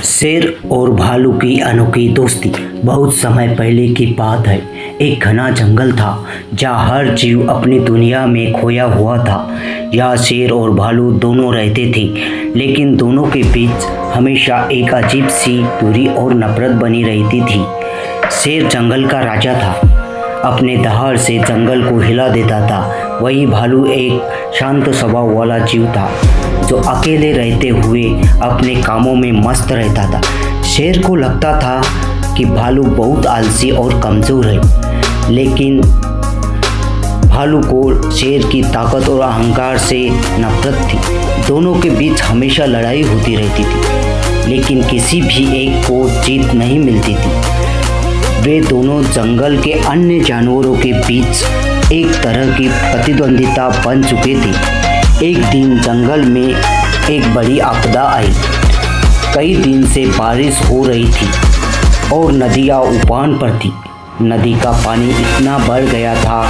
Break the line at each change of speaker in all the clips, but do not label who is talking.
शेर और भालू की अनोखी दोस्ती बहुत समय पहले की बात है। एक घना जंगल था जहाँ हर जीव अपनी दुनिया में खोया हुआ था। यहाँ शेर और भालू दोनों रहते थे, लेकिन दोनों के बीच हमेशा एक अजीब सी दूरी और नफरत बनी रहती थी। शेर जंगल का राजा था, अपने दहाड़ से जंगल को हिला देता था। वही भालू एक शांत स्वभाव वाला जीव था जो अकेले रहते हुए अपने कामों में मस्त रहता था। शेर को लगता था कि भालू बहुत आलसी और कमज़ोर है, लेकिन भालू को शेर की ताकत और अहंकार से नफरत थी। दोनों के बीच हमेशा लड़ाई होती रहती थी, लेकिन किसी भी एक को जीत नहीं मिलती थी। वे दोनों जंगल के अन्य जानवरों के बीच एक तरह की प्रतिद्वंदिता बन चुके थे। एक दिन जंगल में एक बड़ी आपदा आई। कई दिन से बारिश हो रही थी और नदियाँ उफान पर थी। नदी का पानी इतना बढ़ गया था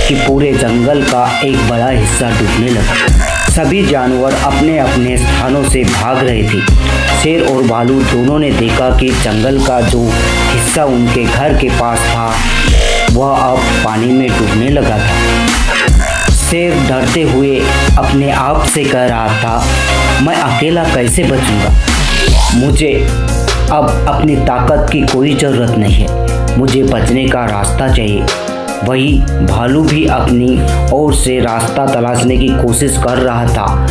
कि पूरे जंगल का एक बड़ा हिस्सा डूबने लगा। सभी जानवर अपने अपने स्थानों से भाग रहे थे। शेर और भालू दोनों ने देखा कि जंगल का जो हिस्सा उनके घर के पास था वह अब पानी में डूबने लगा था। शेर डरते हुए अपने आप से कह रहा था, मैं अकेला कैसे बचूंगा? मुझे अब अपनी ताकत की कोई ज़रूरत नहीं है, मुझे बचने का रास्ता चाहिए। वही भालू भी अपनी ओर से रास्ता तलाशने की कोशिश कर रहा था,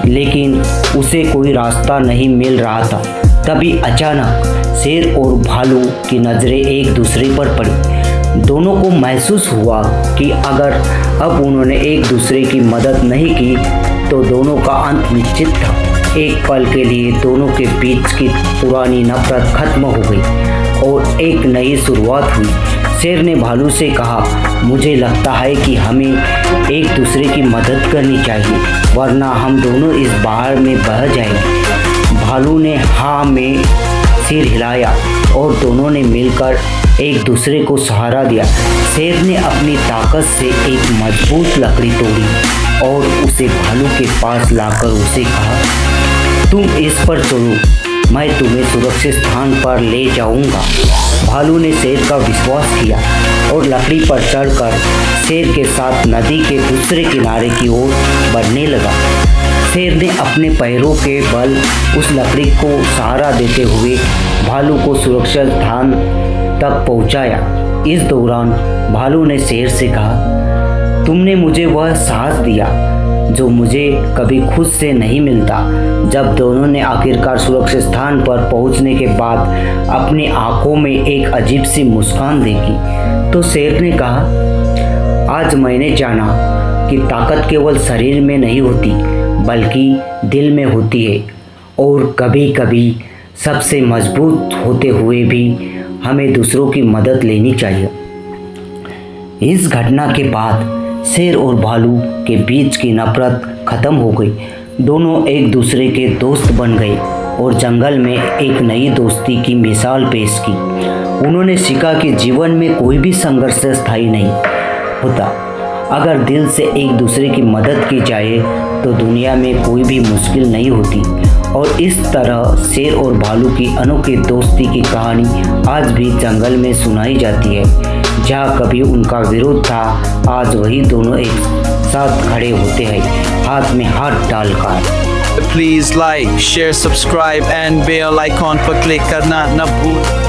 लेकिन उसे कोई रास्ता नहीं मिल रहा था। तभी अचानक शेर और भालू की नज़रें एक दूसरे पर पड़ी। दोनों को महसूस हुआ कि अगर अब उन्होंने एक दूसरे की मदद नहीं की तो दोनों का अंत निश्चित था। एक पल के लिए दोनों के बीच की पुरानी नफरत खत्म हो गई और एक नई शुरुआत हुई। शेर ने भालू से कहा, मुझे लगता है कि हमें एक दूसरे की मदद करनी चाहिए, वरना हम दोनों इस बाढ़ में बह जाएंगे। भालू ने हाँ में सिर हिलाया और दोनों ने मिलकर एक दूसरे को सहारा दिया। शेर ने अपनी ताकत से एक मजबूत लकड़ी तोड़ी और उसे भालू के पास लाकर उसे कहा, तुम इस पर चलो, मैं तुम्हें सुरक्षित स्थान पर ले जाऊंगा। भालू ने शेर का विश्वास किया और लकड़ी पर चढ़कर शेर के साथ नदी के दूसरे किनारे की ओर बढ़ने लगा। शेर ने अपने पैरों के बल उस लकड़ी को सहारा देते हुए भालू को सुरक्षित स्थान तक पहुंचाया। इस दौरान भालू ने शेर से कहा, तुमने मुझे वह साहस दिया जो मुझे कभी खुद से नहीं मिलता। जब दोनों ने आखिरकार सुरक्षित स्थान पर पहुंचने के बाद अपनी आंखों में एक अजीब सी मुस्कान देखी तो शेर ने कहा, आज मैंने जाना कि ताकत केवल शरीर में नहीं होती बल्कि दिल में होती है, और कभी कभी सबसे मजबूत होते हुए भी हमें दूसरों की मदद लेनी चाहिए। इस घटना के बाद शेर और भालू के बीच की नफरत खत्म हो गई। दोनों एक दूसरे के दोस्त बन गए और जंगल में एक नई दोस्ती की मिसाल पेश की। उन्होंने सीखा कि जीवन में कोई भी संघर्ष स्थायी नहीं होता। अगर दिल से एक दूसरे की मदद की जाए तो दुनिया में कोई भी मुश्किल नहीं होती। और इस तरह शेर और भालू की अनोखी दोस्ती की कहानी आज भी जंगल में सुनाई जाती है। जहाँ कभी उनका विरोध था, आज वही दोनों एक साथ खड़े होते हैं, हाथ में हाथ डालकर।
Please like, share, subscribe and bell icon पर क्लिक करना न भूल।